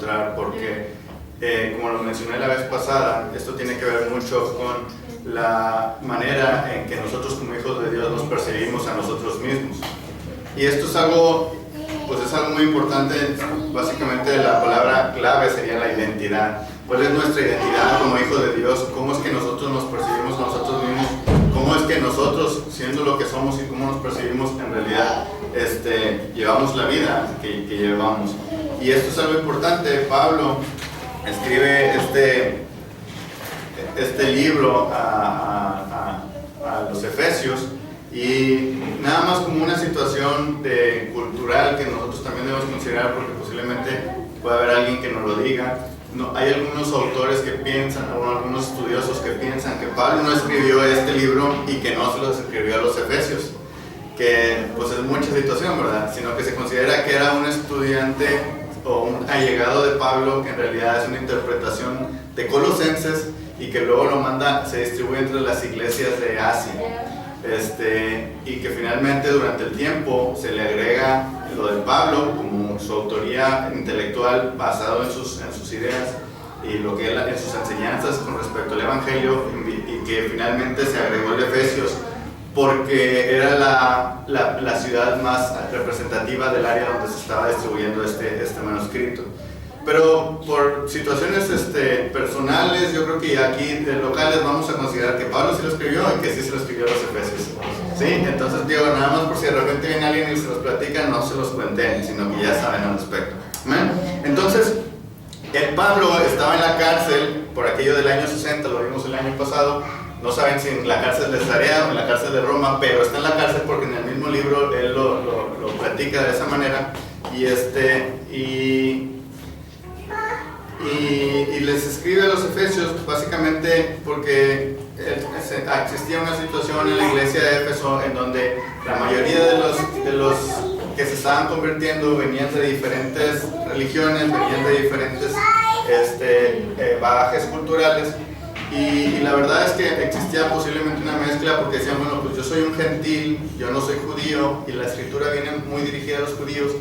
encontrar, porque como lo mencioné la vez pasada, esto tiene que ver mucho con la manera en que nosotros como hijos de Dios nos percibimos a nosotros mismos. Y esto es algo, pues es algo muy importante. Básicamente la palabra clave sería la identidad. ¿Cuál es nuestra identidad como hijos de Dios? ¿Cómo es que nosotros nos percibimos a nosotros mismos? ¿Cómo es que nosotros, siendo lo que somos y cómo nos percibimos, en realidad llevamos la vida que llevamos? Y esto es algo importante. Pablo escribe este libro a los Efesios, y nada más como una situación cultural que nosotros también debemos considerar, porque posiblemente puede haber alguien que nos lo diga. No, hay algunos autores que piensan, o algunos estudiosos que piensan que Pablo no escribió este libro y que no se los escribió a los Efesios, que pues es mucha situación, ¿verdad? Sino que se considera que era un estudiante o un allegado de Pablo, que en realidad es una interpretación de Colosenses y que luego lo manda, se distribuye entre las iglesias de Asia. Y que finalmente durante el tiempo se le agrega lo de Pablo como su autoría intelectual basado en sus ideas y lo que en sus enseñanzas con respecto al Evangelio, y que finalmente se agregó el Efesios porque era la ciudad más representativa del área donde se estaba distribuyendo este manuscrito. Pero por situaciones personales, yo creo que aquí de locales vamos a considerar que Pablo sí lo escribió y que sí se lo escribió a los Efesios. ¿Sí? Entonces digo, nada más por si de repente viene alguien y se los platica, no se los cuenten, sino que ya saben al respecto. ¿Amén? Entonces, Pablo estaba en la cárcel por aquello del año 60, lo vimos el año pasado. No saben si en la cárcel de Cesarea o en la cárcel de Roma, pero está en la cárcel porque en el mismo libro él lo platica de esa manera. Y les escribe a los Efesios básicamente porque existía una situación en la iglesia de Éfeso en donde la mayoría de los que se estaban convirtiendo venían de diferentes religiones, venían de diferentes bagajes culturales, y la verdad es que existía posiblemente una mezcla, porque decían, bueno, pues yo soy un gentil, yo no soy judío, y la escritura viene muy dirigida a los judíos.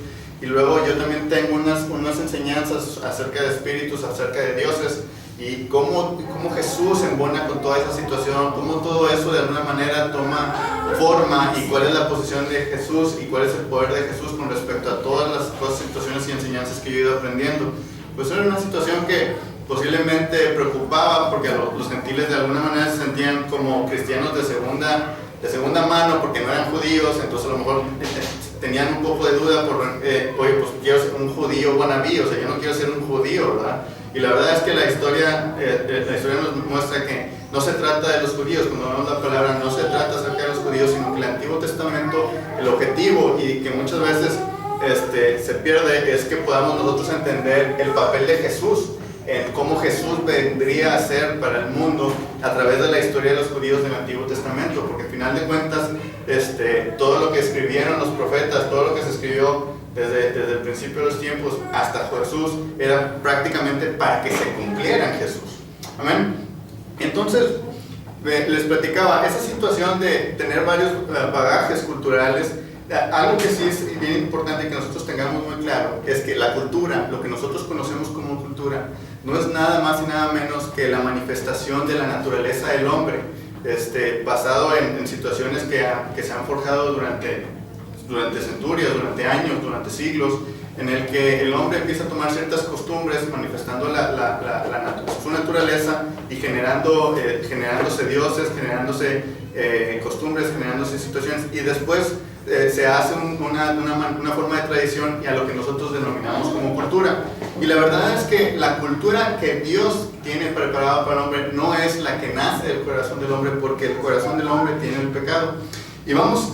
Y luego yo también tengo unas enseñanzas acerca de espíritus, acerca de dioses, y cómo Jesús embona con toda esa situación, cómo todo eso de alguna manera toma forma, y cuál es la posición de Jesús y cuál es el poder de Jesús con respecto a todas las cosas, situaciones y enseñanzas que yo he ido aprendiendo. Pues era una situación que posiblemente preocupaba, porque los gentiles de alguna manera se sentían como cristianos de segunda mano porque no eran judíos. Entonces a lo mejor tenían un poco de duda por, oye, pues quiero ser un judío wannabe, o sea, yo no quiero ser un judío, ¿verdad? Y la verdad es que la historia nos muestra que no se trata de los judíos. Cuando vemos la palabra, no se trata acerca de los judíos, sino que el Antiguo Testamento, el objetivo, y que muchas veces se pierde, es que podamos nosotros entender el papel de Jesús, en cómo Jesús vendría a ser para el mundo a través de la historia de los judíos del Antiguo Testamento, porque al final de cuentas todo lo que escribieron los profetas, todo lo que se escribió desde el principio de los tiempos hasta Jesús, era prácticamente para que se cumpliera en Jesús. Amén. Entonces les platicaba esa situación de tener varios bagajes culturales. Algo que sí es bien importante que nosotros tengamos muy claro es que la cultura, lo que nosotros conocemos como cultura, no es nada más y nada menos que la manifestación de la naturaleza del hombre, basado en situaciones que se han forjado durante centurias, durante años, durante siglos, en el que el hombre empieza a tomar ciertas costumbres, manifestando su naturaleza y generándose dioses, generándose costumbres, generándose situaciones, y después se hace una forma de tradición y a lo que nosotros denominamos como cultura. Y la verdad es que la cultura que Dios tiene preparada para el hombre no es la que nace del corazón del hombre, porque el corazón del hombre tiene el pecado. Y vamos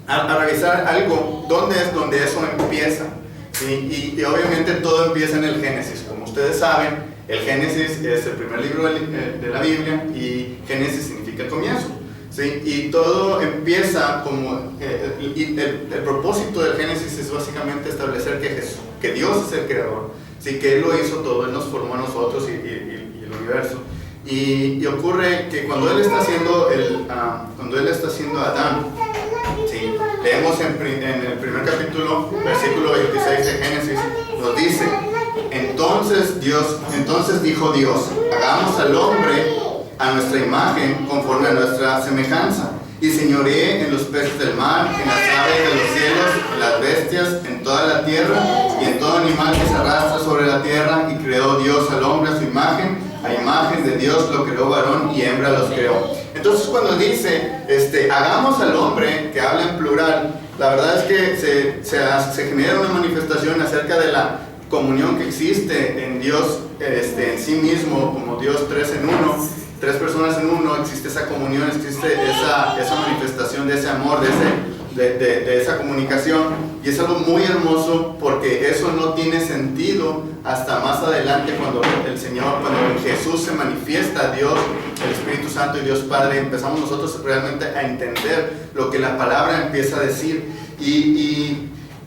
a revisar algo, ¿dónde es donde eso empieza? ¿Sí? Y obviamente todo empieza en el Génesis. Como ustedes saben, el Génesis es el primer libro de la Biblia, y Génesis significa comienzo. ¿Sí? Y todo empieza como, el propósito del Génesis es básicamente establecer que Dios es el creador, ¿sí? Que Él lo hizo todo, Él nos formó a nosotros y el universo. Y ocurre que cuando Él está haciendo a Adán, ¿sí? Leemos en el primer capítulo, versículo 26 de Génesis, nos dice: entonces Entonces dijo Dios, hagamos al hombre a nuestra imagen, conforme a nuestra semejanza, y señoreé en los peces del mar, en las aves de los cielos, en las bestias, en toda la tierra, y en todo animal que se arrastra sobre la tierra. Y creó Dios al hombre a su imagen, a imagen de Dios lo creó, varón y hembra los creó. Entonces cuando dice, hagamos al hombre, que habla en plural, la verdad es que se genera una manifestación acerca de la comunión que existe en Dios, en sí mismo, como Dios tres en uno, tres personas en uno. Existe esa comunión, existe esa manifestación de ese amor, de esa comunicación, y es algo muy hermoso, porque eso no tiene sentido hasta más adelante, cuando cuando Jesús se manifiesta, Dios, el Espíritu Santo y Dios Padre, empezamos nosotros realmente a entender lo que la palabra empieza a decir.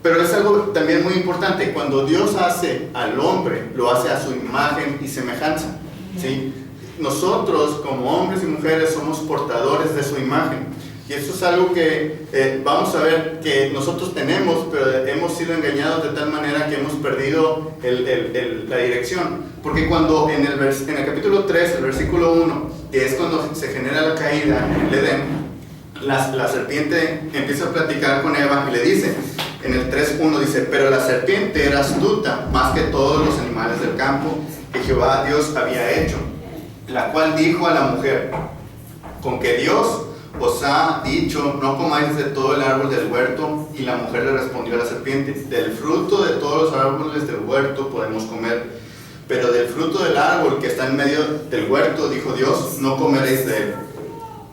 Pero es algo también muy importante: cuando Dios hace al hombre, lo hace a su imagen y semejanza, ¿sí? Nosotros como hombres y mujeres somos portadores de su imagen, y eso es algo que vamos a ver que nosotros tenemos, pero hemos sido engañados de tal manera que hemos perdido la dirección. Porque cuando en el capítulo 3, el versículo 1, que es cuando se genera la caída en el Edén, la serpiente empieza a platicar con Eva y le dice, en el 3:1 dice: pero la serpiente era astuta más que todos los animales del campo que Jehová Dios había hecho, la cual dijo a la mujer: con que Dios os ha dicho, no comáis de todo el árbol del huerto. Y la mujer le respondió a la serpiente: del fruto de todos los árboles del huerto podemos comer, pero del fruto del árbol que está en medio del huerto, dijo Dios, no comeréis de él,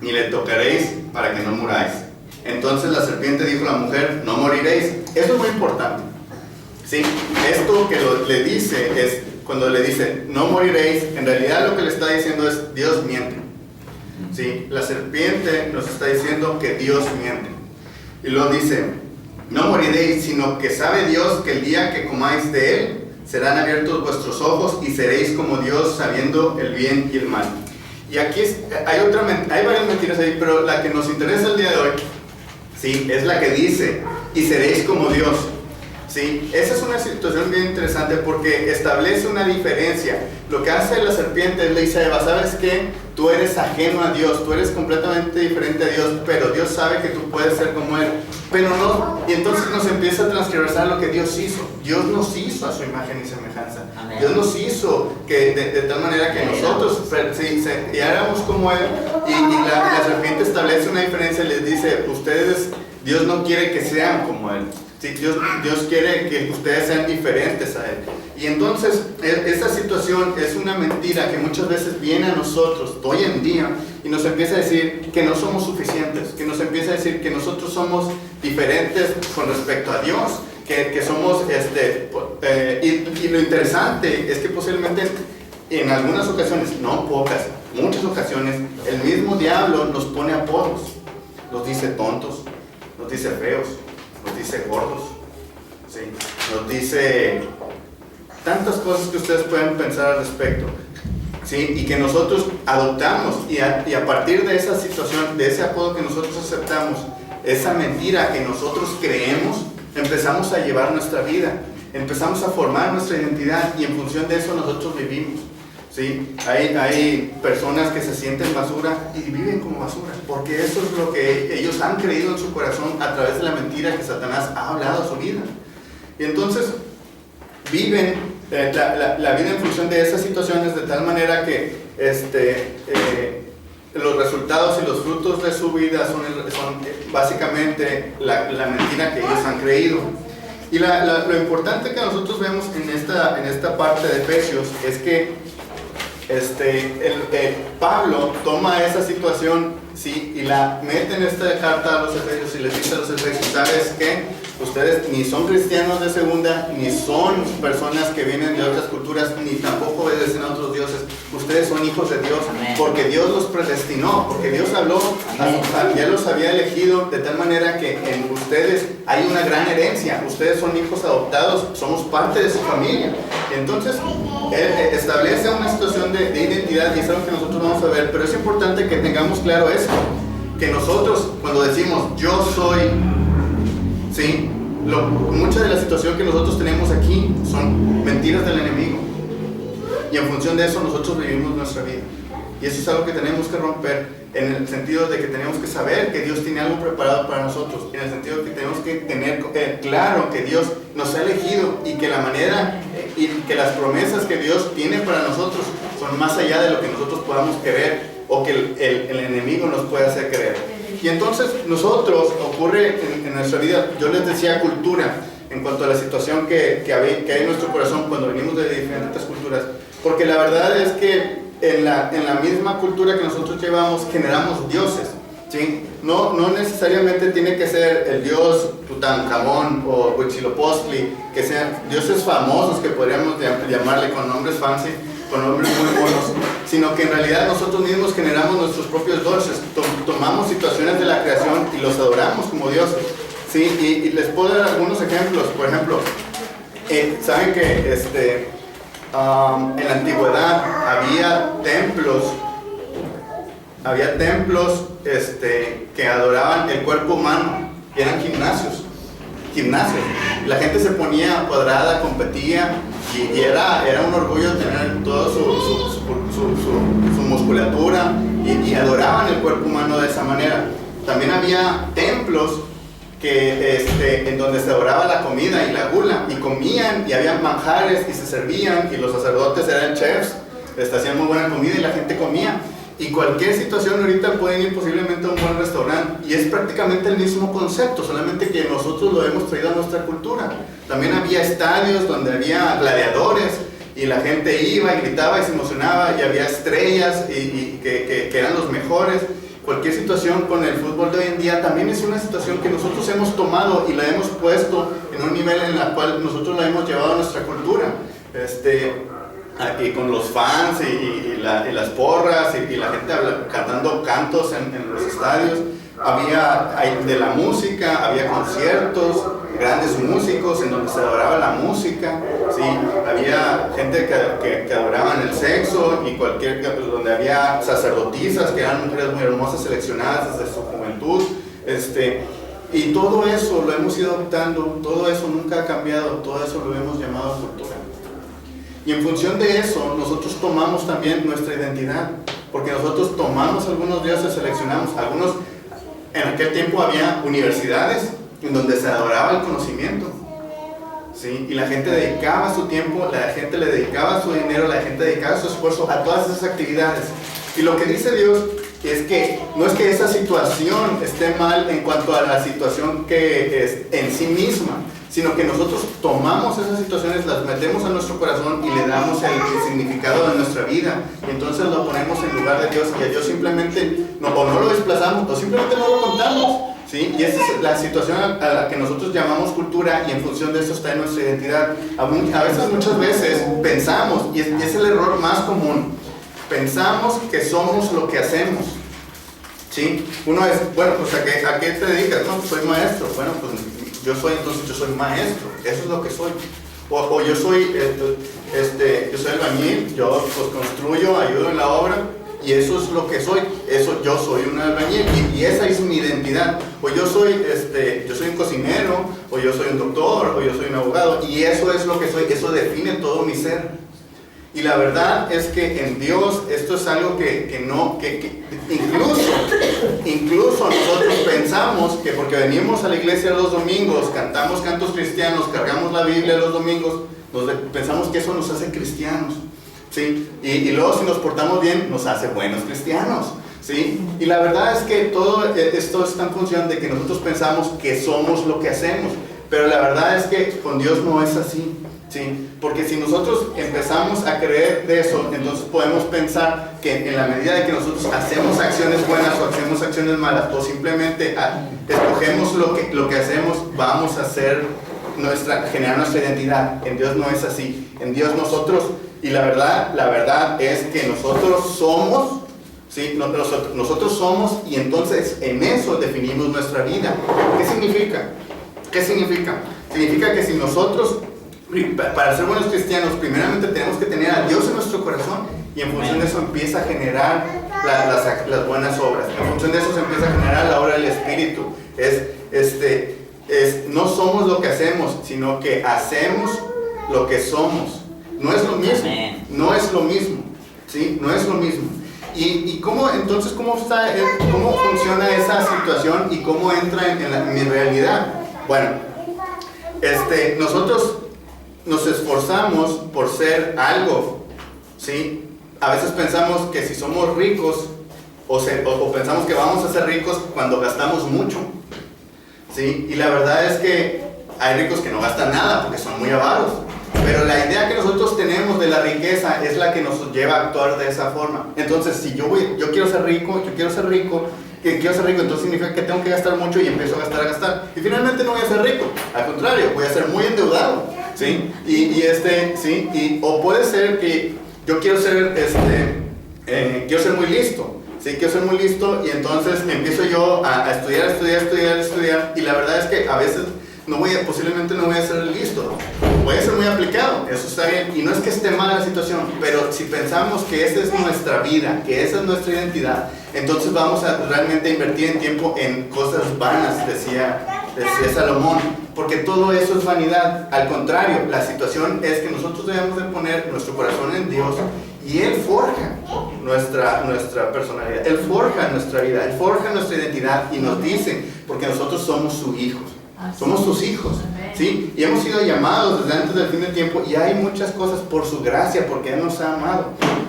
ni le tocaréis, para que no muráis. Entonces la serpiente dijo a la mujer: no moriréis. Eso es muy importante, ¿sí? Esto que le dice es, cuando le dice no moriréis, en realidad lo que le está diciendo es: Dios miente, ¿sí? La serpiente nos está diciendo que Dios miente. Y luego dice: no moriréis, sino que sabe Dios que el día que comáis de él, serán abiertos vuestros ojos y seréis como Dios, sabiendo el bien y el mal. Y aquí hay varias mentiras ahí, pero la que nos interesa el día de hoy, ¿sí?, es la que dice: y seréis como Dios. ¿Sí? Esa es una situación bien interesante, porque establece una diferencia. Lo que hace la serpiente le dice a Eva: ¿sabes qué? Tú eres ajeno a Dios, tú eres completamente diferente a Dios, pero Dios sabe que tú puedes ser como Él. Pero no, y entonces nos empieza a transgiversar lo que Dios hizo. Dios nos hizo a su imagen y semejanza. Amén. Dios nos hizo de tal manera que nosotros y hagamos como Él. Y la serpiente establece una diferencia y les dice: Dios no quiere que sean como Él. Sí, Dios quiere que ustedes sean diferentes a Él. Y entonces esta situación es una mentira que muchas veces viene a nosotros hoy en día y nos empieza a decir que no somos suficientes, que nos empieza a decir que nosotros somos diferentes con respecto a Dios, que somos y lo interesante es que posiblemente en algunas ocasiones, no pocas, muchas ocasiones, el mismo diablo nos pone apodos. Nos dice tontos, nos dice feos, nos dice gordos, ¿sí?, nos dice tantas cosas que ustedes pueden pensar al respecto, ¿sí?, y que nosotros adoptamos, y a partir de esa situación, de ese apodo que nosotros aceptamos, esa mentira que nosotros creemos, empezamos a llevar nuestra vida, empezamos a formar nuestra identidad, y en función de eso nosotros vivimos. ¿Sí? Hay personas que se sienten basura y viven como basura, porque eso es lo que ellos han creído en su corazón a través de la mentira que Satanás ha hablado a su vida. Y entonces viven la vida en función de esas situaciones, de tal manera que los resultados y los frutos de su vida son básicamente la mentira que ellos han creído. Y lo importante que nosotros vemos en esta parte de Efesios es que Pablo toma esa situación, ¿sí?, y la mete en esta carta a los Efesios y les dice a los Efesios: ¿sabes qué? Ustedes ni son cristianos de segunda, ni son personas que vienen de otras culturas, ni tampoco obedecen a otros dioses. Ustedes son hijos de Dios. Amén. Porque Dios los predestinó, porque Dios habló, ya los había elegido de tal manera que en ustedes hay una gran herencia. Ustedes son hijos adoptados, somos parte de su familia. Entonces Él establece una situación de identidad, y es algo que nosotros vamos a ver, pero es importante que tengamos claro eso, que nosotros cuando decimos yo soy, ¿sí?, mucha de la situación que nosotros tenemos aquí son mentiras del enemigo. en función de eso nosotros vivimos nuestra vida. Y eso es algo que tenemos que romper, en el sentido de que tenemos que saber que Dios tiene algo preparado para nosotros, en el sentido de que tenemos que tener claro que Dios nos ha elegido y que la manera y que las promesas que Dios tiene para nosotros son más allá de lo que nosotros podamos querer o que el enemigo nos puede hacer creer. Y entonces nosotros, ocurre en nuestra vida, yo les decía cultura, en cuanto a la situación que hay en nuestro corazón cuando venimos de diferentes culturas, porque la verdad es que en la misma cultura que nosotros llevamos generamos dioses, ¿sí? No necesariamente tiene que ser el dios Tutankamón o Huitzilopochtli, que sean dioses famosos que podríamos llamarle con nombres fancy, con nombres muy buenos, sino que en realidad nosotros mismos generamos nuestros propios dioses, tomamos situaciones de la creación y los adoramos como dioses, ¿sí? Y les puedo dar algunos ejemplos. Por ejemplo, saben que en la antigüedad había templos que adoraban el cuerpo humano, y eran gimnasios. La gente se ponía cuadrada, competía, y era un orgullo tener toda su musculatura, y adoraban el cuerpo humano de esa manera. También había templos en donde se adoraba la comida y la gula, y comían, y había manjares, y se servían, y los sacerdotes eran chefs, hacían muy buena comida y la gente comía. Y cualquier situación ahorita pueden ir posiblemente a un buen restaurante, y es prácticamente el mismo concepto, solamente que nosotros lo hemos traído a nuestra cultura. También había estadios donde había gladiadores, y la gente iba y gritaba y se emocionaba, y había estrellas y que eran los mejores. Cualquier situación con el fútbol de hoy en día también es una situación que nosotros hemos tomado y la hemos puesto en un nivel en el cual nosotros la hemos llevado a nuestra cultura. Y con los fans y las porras y la gente cantando cantos en los estadios. Había de la música, había conciertos, grandes músicos en donde se adoraba la música, ¿sí? Había gente que adoraban el sexo, y donde había sacerdotisas que eran mujeres muy hermosas seleccionadas desde su juventud, y todo eso lo hemos ido adoptando, todo eso nunca ha cambiado, todo eso lo hemos llamado cultura. Y en función de eso, nosotros tomamos también nuestra identidad, porque nosotros tomamos algunos dioses, seleccionamos algunos. En aquel tiempo había universidades en donde se adoraba el conocimiento, ¿sí? Y la gente dedicaba su tiempo, la gente le dedicaba su dinero, la gente dedicaba su esfuerzo a todas esas actividades. Y lo que dice Dios es que no es que esa situación esté mal en cuanto a la situación que es en sí misma, sino que nosotros tomamos esas situaciones, las metemos a nuestro corazón y le damos el significado de nuestra vida, y entonces lo ponemos en lugar de Dios, y a Dios simplemente no lo desplazamos, o simplemente no lo contamos, ¿sí? Y esa es la situación a la que nosotros llamamos cultura, y en función de eso está en nuestra identidad. Muchas veces pensamos, y es el error más común, pensamos que somos lo que hacemos, ¿sí? Uno es, bueno, pues ¿a qué te dedicas? No, pues soy maestro. Bueno, pues yo soy maestro, eso es lo que soy. O yo soy albañil, yo pues construyo, ayudo en la obra, y eso es lo que soy. Yo soy un albañil, y esa es mi identidad. O yo soy un cocinero, o yo soy un doctor, o yo soy un abogado, y eso es lo que soy, eso define todo mi ser. Y la verdad es que en Dios esto es algo que incluso nosotros pensamos que porque venimos a la iglesia los domingos, cantamos cantos cristianos, cargamos la Biblia los domingos, pensamos que eso nos hace cristianos, ¿sí? Y luego si nos portamos bien nos hace buenos cristianos, ¿sí? Y la verdad es que todo esto está en función de que nosotros pensamos que somos lo que hacemos, pero la verdad es que con Dios no es así. Sí, porque si nosotros empezamos a creer de eso, entonces podemos pensar que en la medida de que nosotros hacemos acciones buenas o hacemos acciones malas, o simplemente escogemos lo que hacemos, vamos a generar nuestra identidad. En Dios no es así. En Dios y la verdad es que nosotros somos, ¿sí? Nosotros somos, y entonces en eso definimos nuestra vida. ¿Qué significa? Significa que si nosotros, para ser buenos cristianos, primeramente tenemos que tener a Dios en nuestro corazón, y en función de eso empieza a generar las buenas obras. En función de eso se empieza a generar la obra del Espíritu. No somos lo que hacemos, sino que hacemos lo que somos. No es lo mismo. No es es lo mismo, ¿sí? No es lo mismo. ¿Y cómo, entonces, cómo funciona esa situación y cómo entra en mi realidad? Bueno, nosotros nos esforzamos por ser algo, ¿sí? A veces pensamos que si somos ricos, o pensamos que vamos a ser ricos cuando gastamos mucho, ¿sí? Y la verdad es que hay ricos que no gastan nada porque son muy avaros. Pero la idea que nosotros tenemos de la riqueza es la que nos lleva a actuar de esa forma. Entonces, si yo quiero ser rico, entonces significa que tengo que gastar mucho y empiezo a gastar. Y finalmente no voy a ser rico. Al contrario, voy a ser muy endeudado, ¿sí? O puede ser que yo quiero ser muy listo. Sí, quiero ser muy listo y entonces empiezo yo a estudiar y la verdad es que a veces posiblemente no voy a ser listo, voy a ser muy aplicado, eso está bien, y no es que esté mala la situación, pero si pensamos que esa es nuestra vida, que esa es nuestra identidad, entonces vamos a realmente invertir en tiempo en cosas vanas, decía Salomón, porque todo eso es vanidad. Al contrario, la situación es que nosotros debemos de poner nuestro corazón en Dios y Él forja nuestra personalidad, Él forja nuestra vida, Él forja nuestra identidad y nos dice, porque nosotros somos sus hijos. Somos sus hijos, ¿sí? Y hemos sido llamados desde antes del fin del tiempo y hay muchas cosas por su gracia, porque Él nos ha amado.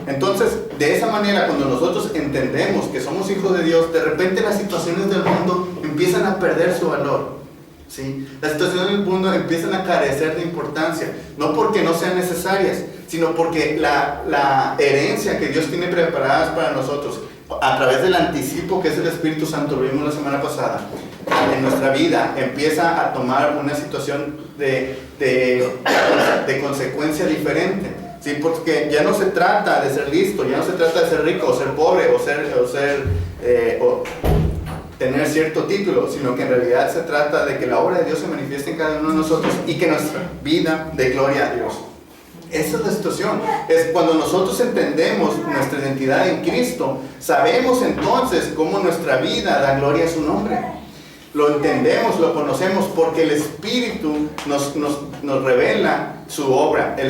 Entonces, de esa manera, cuando nosotros entendemos que somos hijos de Dios, de repente las situaciones del mundo empiezan a perder su valor, ¿sí? Las situaciones del mundo empiezan a carecer de importancia, no porque no sean necesarias, sino porque la herencia que Dios tiene preparadas para nosotros, a través del anticipo que es el Espíritu Santo, lo vimos la semana pasada, en nuestra vida empieza a tomar una situación de consecuencia diferente, ¿sí? Porque ya no se trata de ser listo, ya no se trata de ser rico o ser pobre o tener cierto título, sino que en realidad se trata de que la obra de Dios se manifieste en cada uno de nosotros y que nuestra vida dé gloria a Dios. Esa es la situación. Es cuando nosotros entendemos nuestra identidad en Cristo, sabemos entonces cómo nuestra vida da gloria a su nombre. Lo entendemos, lo conocemos, porque el Espíritu nos revela su obra. Su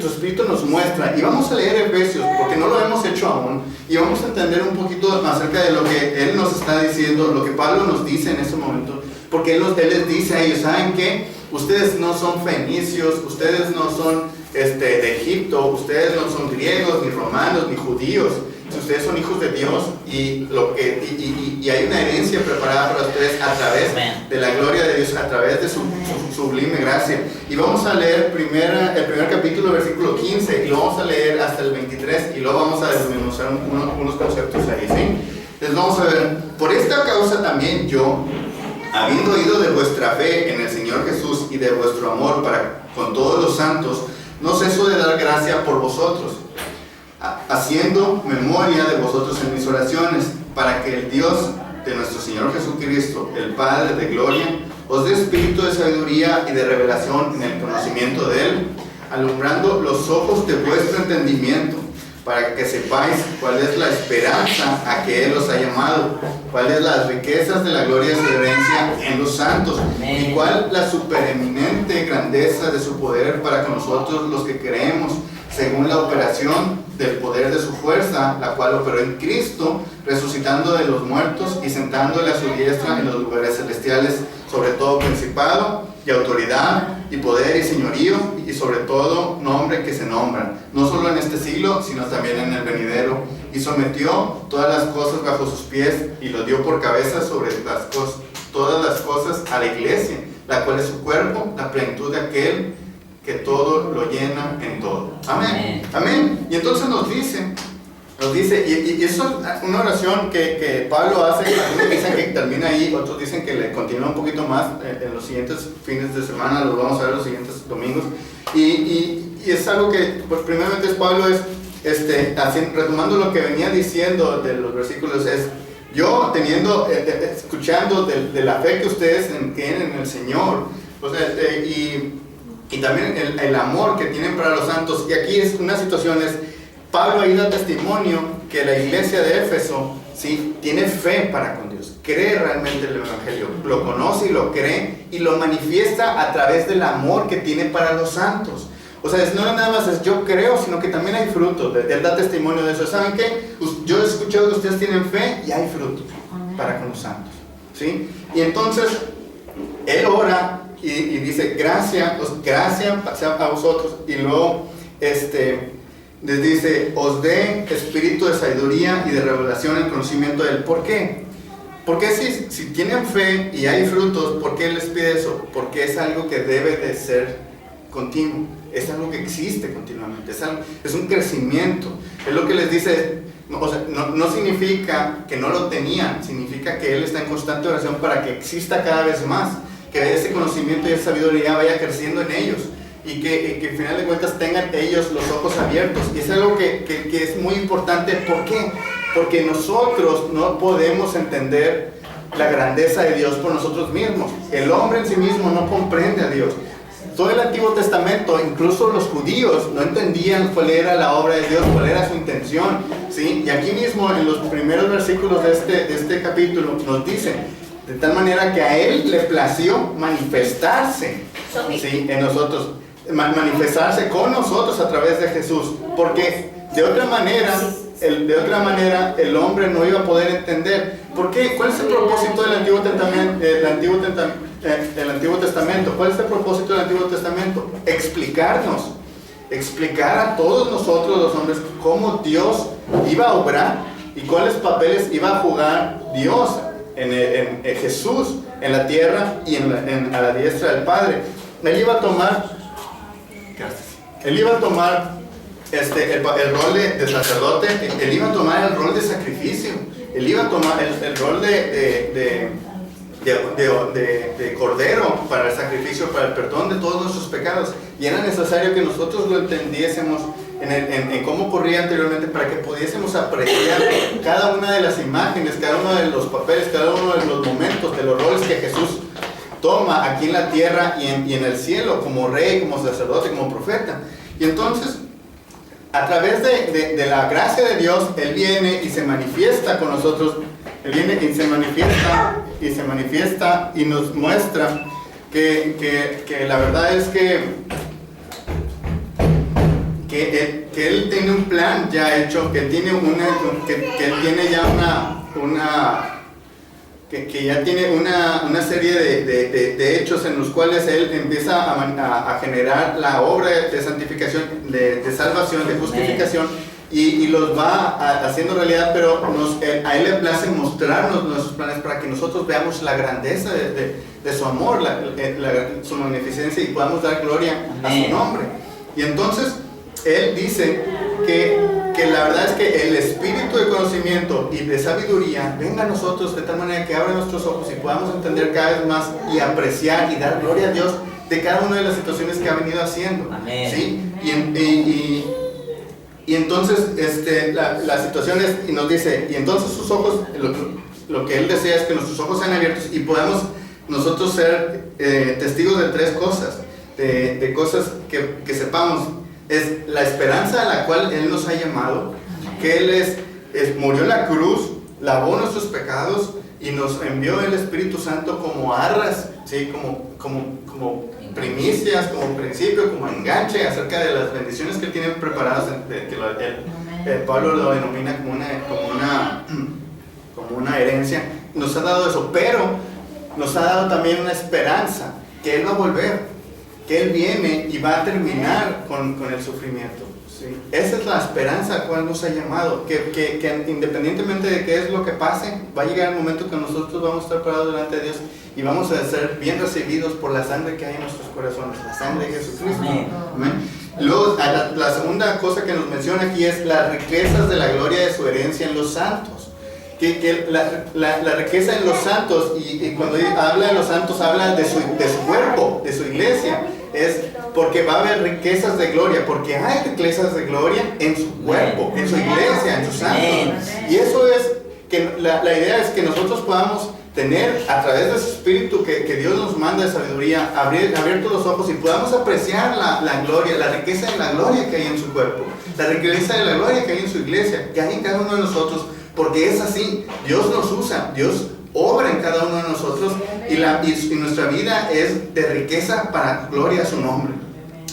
Espíritu nos muestra. Y vamos a leer Efesios, porque no lo hemos hecho aún. Y vamos a entender un poquito acerca de lo que Él nos está diciendo, lo que Pablo nos dice en ese momento. Porque Él les dice a ellos, ¿saben qué? Ustedes no son fenicios, ustedes no son de Egipto, ustedes no son griegos, ni romanos, ni judíos. Ustedes son hijos de Dios y hay una herencia preparada para ustedes a través de la gloria de Dios, a través de su sublime gracia. Y vamos a leer el primer capítulo, versículo 15, y lo vamos a leer hasta el 23, y luego vamos a desmenuzar unos conceptos ahí, ¿sí? Entonces vamos a ver, por esta causa también yo, habiendo oído de vuestra fe en el Señor Jesús y de vuestro amor para con todos los santos, no ceso de dar gracia por vosotros, haciendo memoria de vosotros en mis oraciones, para que el Dios de nuestro Señor Jesucristo, el Padre de gloria, os dé espíritu de sabiduría y de revelación en el conocimiento de Él, alumbrando los ojos de vuestro entendimiento, para que sepáis cuál es la esperanza a que Él os ha llamado, cuáles las riquezas de la gloria de su herencia en los santos, y cuál la supereminente grandeza de su poder para con nosotros los que creemos, según la operación del poder de su fuerza, la cual operó en Cristo, resucitando de los muertos y sentándole a su diestra en los lugares celestiales, sobre todo principado y autoridad y poder y señorío, y sobre todo nombre que se nombra, no solo en este siglo, sino también en el venidero, y sometió todas las cosas bajo sus pies y lo dio por cabeza sobre todas las cosas a la iglesia, la cual es su cuerpo, la plenitud de aquel que todo lo llena en todo. Amén. Amén. Y entonces nos dice, y eso es una oración que Pablo hace, algunos dicen que termina ahí, otros dicen que le continúa un poquito más en los siguientes fines de semana, los vamos a ver los siguientes domingos, y es algo que, pues primeramente Pablo retomando lo que venía diciendo de los versículos, es yo escuchando de la fe que ustedes tienen en el Señor, pues, y también el amor que tienen para los santos. Y aquí es una situación, Pablo ahí da testimonio que la iglesia de Éfeso, ¿sí?, tiene fe para con Dios, cree realmente el Evangelio, lo conoce y lo cree y lo manifiesta a través del amor que tiene para los santos. O sea, no nada más es yo creo, sino que también hay fruto. Él da testimonio de eso. ¿Saben qué? Yo he escuchado que ustedes tienen fe y hay fruto para con los santos, ¿sí? Y entonces, él ora y dice, gracias sea a vosotros. Y luego, les dice, os dé espíritu de sabiduría y de revelación en conocimiento de él. ¿Por qué? Porque si tienen fe y hay frutos, ¿por qué les pide eso? Porque es algo que debe de ser continuo, es algo que existe continuamente, es un crecimiento. Es lo que les dice, o sea, no significa que no lo tenían, significa que Él está en constante oración para que exista cada vez más, que ese conocimiento y esa sabiduría vaya creciendo en ellos. Y que al final de cuentas tengan ellos los ojos abiertos. Y es algo que es muy importante. ¿Por qué? Porque nosotros no podemos entender la grandeza de Dios por nosotros mismos. El hombre en sí mismo no comprende a Dios. Todo el Antiguo Testamento, incluso los judíos, no entendían cuál era la obra de Dios, cuál era su intención, ¿sí? Y aquí mismo, en los primeros versículos de este capítulo, nos dice, de tal manera que a Él le plació manifestarse, ¿sí? En nosotros. Manifestarse con nosotros a través de Jesús, porque de otra manera el hombre no iba a poder entender. ¿Por qué? ¿Cuál es el propósito del Antiguo Testamento? El Antiguo Testamento. ¿Cuál es el propósito del Antiguo Testamento? Explicar a todos nosotros los hombres cómo Dios iba a obrar y cuáles papeles iba a jugar Dios en Jesús en la tierra y a la diestra del Padre. Él iba a tomar el rol de sacerdote, él iba a tomar el rol de sacrificio, él iba a tomar el rol de cordero para el sacrificio, para el perdón de todos nuestros pecados. Y era necesario que nosotros lo entendiésemos en cómo ocurría anteriormente, para que pudiésemos apreciar cada una de las imágenes, cada uno de los papeles, cada uno de los momentos, de los roles que Jesús toma aquí en la tierra y en el cielo, como rey, como sacerdote, como profeta. Y entonces, a través de la gracia de Dios, Él viene y se manifiesta con nosotros. Él viene y se manifiesta y nos muestra que la verdad es que Él tiene un plan ya hecho, que Él tiene ya tiene una serie de hechos en los cuales Él empieza a generar la obra de santificación, de salvación, de justificación, y los va haciendo realidad, pero a Él le place mostrarnos nuestros planes para que nosotros veamos la grandeza de su amor, su magnificencia, y podamos dar gloria a su nombre. Y entonces Él dice que la verdad es que el espíritu de conocimiento y de sabiduría venga a nosotros de tal manera que abra nuestros ojos y podamos entender cada vez más y apreciar y dar gloria a Dios de cada una de las situaciones que ha venido haciendo. ¿Sí? Y entonces la situación es, y nos dice, y entonces sus ojos, lo que Él desea es que nuestros ojos sean abiertos y podamos nosotros ser testigos de tres cosas, de cosas que sepamos. Es la esperanza a la cual Él nos ha llamado, que Él murió en la cruz, lavó nuestros pecados y nos envió el Espíritu Santo como arras, ¿sí? como primicias, como principio, como enganche acerca de las bendiciones que Él tiene preparadas, Pablo lo denomina como una herencia. Nos ha dado eso, pero nos ha dado también una esperanza, que Él va a volver, que Él viene y va a terminar con el sufrimiento, ¿sí? Esa es la esperanza a la cual nos ha llamado, que independientemente de qué es lo que pase, va a llegar el momento que nosotros vamos a estar parados delante de Dios y vamos a ser bien recibidos por la sangre que hay en nuestros corazones, la sangre de Jesucristo. Amén. Luego, la segunda cosa que nos menciona aquí es las riquezas de la gloria de su herencia en los santos. Que la riqueza en los santos, y cuando habla de los santos, habla de su cuerpo, de su iglesia. Es porque va a haber riquezas de gloria, porque hay riquezas de gloria en su cuerpo, en su iglesia, en sus santos. Y eso es, que la idea es que nosotros podamos tener, a través de su espíritu que Dios nos manda de sabiduría, abiertos los ojos y podamos apreciar la gloria, la riqueza de la gloria que hay en su cuerpo, la riqueza de la gloria que hay en su iglesia, que hay en cada uno de nosotros. Porque es así, Dios nos usa, Dios obra en cada uno de nosotros y nuestra vida es de riqueza para gloria a su nombre.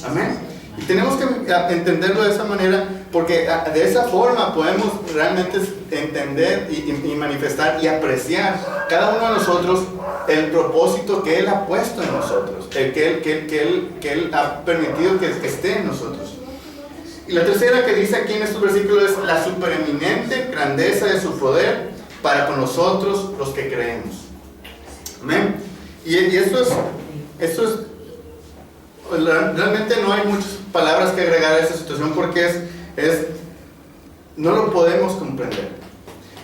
Amén. Y tenemos que entenderlo de esa manera, porque de esa forma podemos realmente entender y manifestar y apreciar cada uno de nosotros el propósito que Él ha puesto en nosotros, el que Él ha permitido que esté en nosotros. Y la tercera que dice aquí en este versículo es la supereminente grandeza de su poder para con nosotros los que creemos. Amén. Y esto es realmente no hay muchas palabras que agregar a esta situación, porque no lo podemos comprender.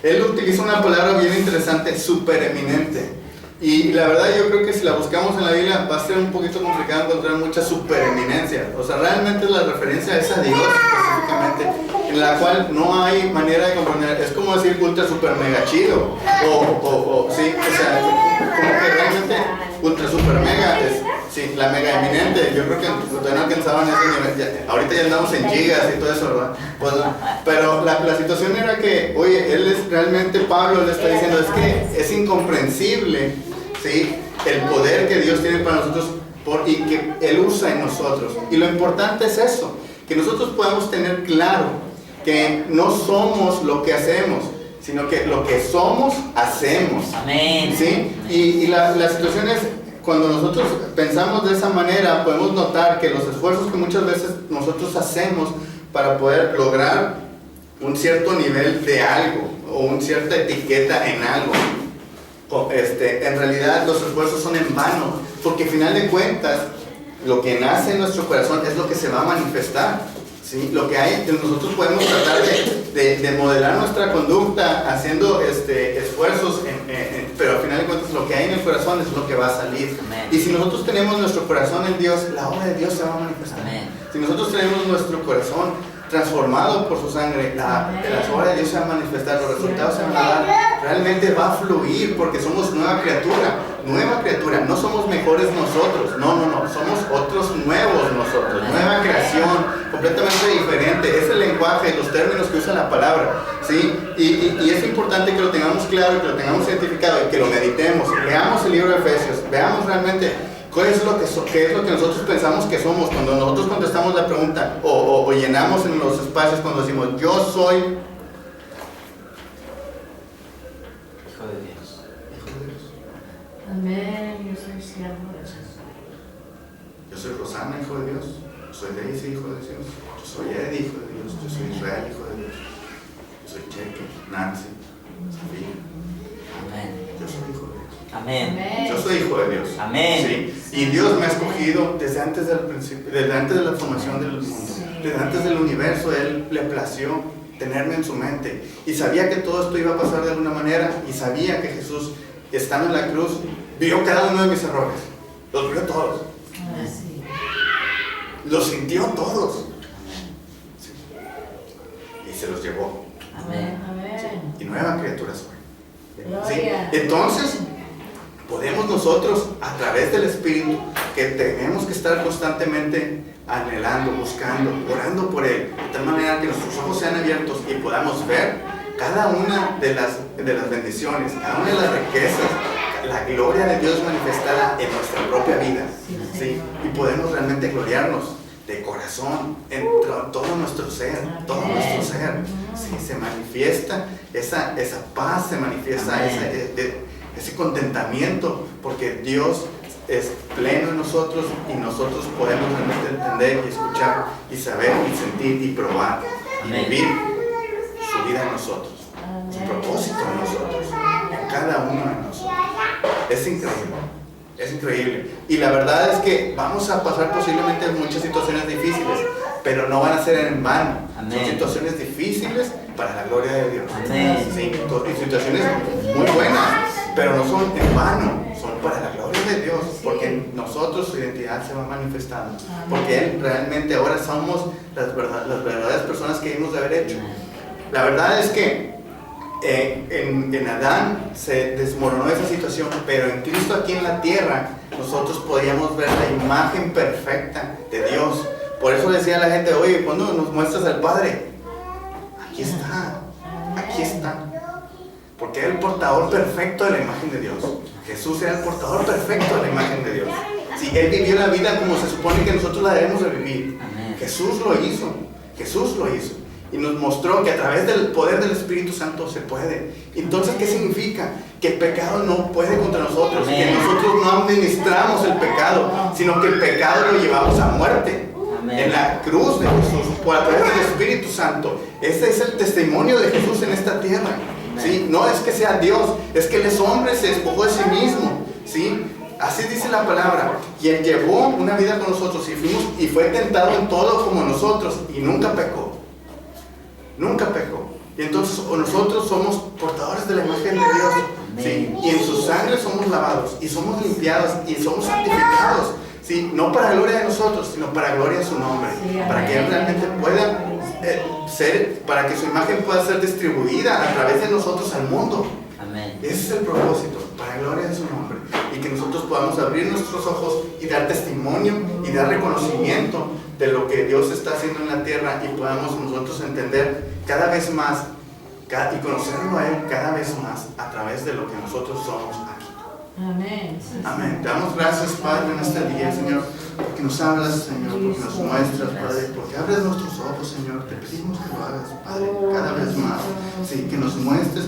Él utiliza una palabra bien interesante, supereminente. Y la verdad yo creo que si la buscamos en la Biblia va a ser un poquito complicado encontrar mucha supereminencia. O sea, realmente la referencia es a Dios específicamente, en la cual no hay manera de comprender. Es como decir ultra super mega chido. Sí, o sea, como que realmente ultra super mega es, sí, la mega eminente. Yo creo que todavía no alcanzaban ese nivel. Ahorita ya andamos en gigas y todo eso, ¿verdad? Pues, pero la situación era que, oye, realmente Pablo le está diciendo, es que es incomprensible, ¿sí?, el poder que Dios tiene para nosotros y que Él usa en nosotros. Y lo importante es eso, que nosotros podamos tener claro que no somos lo que hacemos, sino que lo que somos, hacemos. Amén. ¿Sí? Y la situación es, cuando nosotros pensamos de esa manera, podemos notar que los esfuerzos que muchas veces nosotros hacemos para poder lograr un cierto nivel de algo o una cierta etiqueta en algo, en realidad los esfuerzos son en vano, porque al final de cuentas lo que nace en nuestro corazón es lo que se va a manifestar, ¿sí? Lo que hay, nosotros podemos tratar de modelar nuestra conducta haciendo esfuerzos, pero al final de cuentas lo que hay en el corazón es lo que va a salir. Amén. Y si nosotros tenemos nuestro corazón en Dios, la obra de Dios se va a manifestar. Amén. Si nosotros tenemos nuestro corazón transformado por su sangre, las obras de Dios se van a manifestar, los resultados se van a dar, realmente va a fluir, porque somos nueva criatura, no somos mejores nosotros, no, somos otros nuevos nosotros, nueva creación, completamente diferente. Es el lenguaje, los términos que usa la palabra, ¿sí? Y es importante que lo tengamos claro, que lo tengamos identificado y que lo meditemos, leamos el libro de Efesios, veamos realmente qué es lo que nosotros pensamos que somos cuando nosotros contestamos la pregunta o llenamos en los espacios cuando decimos yo soy Hijo de Dios. Amén, yo soy siervo de Jesús. Yo soy Rosana, hijo de Dios. Yo soy Daisy, hijo de Dios. Yo soy Eddie, hijo de Dios. Yo soy Israel, hijo de Dios. Yo soy Cheque, Nancy, Sofía. Amén. Yo soy hijo de Dios. Amén. Yo soy hijo de Dios. Amén. Sí. Y Dios me ha escogido desde antes del principio, desde antes de la formación del mundo, desde antes del universo. Él le plació tenerme en su mente y sabía que todo esto iba a pasar de alguna manera, y sabía que Jesús, estando en la cruz, vio cada uno de mis errores, los vio todos, los sintió todos, sí, y se los llevó. Amén. Y nueva criatura soy. ¿Sí? Gloria. Entonces podemos nosotros, a través del Espíritu, que tenemos que estar constantemente anhelando, buscando, orando por Él, de tal manera que nuestros ojos sean abiertos y podamos ver cada una de las bendiciones, cada una de las riquezas, la gloria de Dios manifestada en nuestra propia vida, ¿sí? Y podemos realmente gloriarnos de corazón en todo nuestro ser, ¿sí? Se manifiesta esa paz, se manifiesta ese contentamiento, porque Dios es pleno en nosotros y nosotros podemos realmente entender y escuchar y saber y sentir y probar y vivir su vida en nosotros, su propósito en nosotros, en cada uno de nosotros. Es increíble. Y la verdad es que vamos a pasar posiblemente muchas situaciones difíciles, pero no van a ser en vano. Amén. Son situaciones difíciles para la gloria de Dios. Amén. Sí, y situaciones muy buenas, pero no son en vano, son para la gloria de Dios, porque en nosotros su identidad se va manifestando, porque Él realmente ahora somos las verdaderas personas que debemos de haber hecho. La verdad es que en Adán se desmoronó esa situación, pero en Cristo aquí en la tierra nosotros podíamos ver la imagen perfecta de Dios. Por eso decía la gente, oye, ¿cuándo nos muestras al Padre? Aquí está, porque era el portador perfecto de la imagen de Dios. Jesús era el portador perfecto de la imagen de Dios. Si Él vivió la vida como se supone que nosotros la debemos de vivir. Amén. Jesús lo hizo. Jesús lo hizo. Y nos mostró que a través del poder del Espíritu Santo se puede. Entonces, ¿qué significa? Que el pecado no puede contra nosotros. Amén. Que nosotros no administramos el pecado, sino que el pecado lo llevamos a muerte. Amén. En la cruz de Jesús, por a través del Espíritu Santo. Este es el testimonio de Jesús en esta tierra. ¿Sí? No es que sea Dios, es que Él es hombre, se despojó de sí mismo. ¿Sí? Así dice la palabra. Y Él llevó una vida con nosotros y fue tentado en todo como nosotros y nunca pecó. Nunca pecó. Y entonces nosotros somos portadores de la imagen de Dios. ¿Sí? Y en su sangre somos lavados y somos limpiados y somos santificados. ¿Sí? No para gloria de nosotros, sino para gloria de su nombre. Para que Él realmente pueda ser, para que su imagen pueda ser distribuida a través de nosotros al mundo. Amén. Ese es el propósito, para gloria de su nombre. Y que nosotros podamos abrir nuestros ojos y dar testimonio y dar reconocimiento de lo que Dios está haciendo en la tierra y podamos nosotros entender cada vez más y conocerlo a Él cada vez más a través de lo que nosotros somos aquí. Amén. Amén. Te damos gracias, Padre, en este día, Señor, porque nos hablas, Señor, porque nos muestras, Padre, porque abres nuestros ojos, Señor. Te pedimos que lo hagas, Padre, cada vez más. Sí, que nos muestres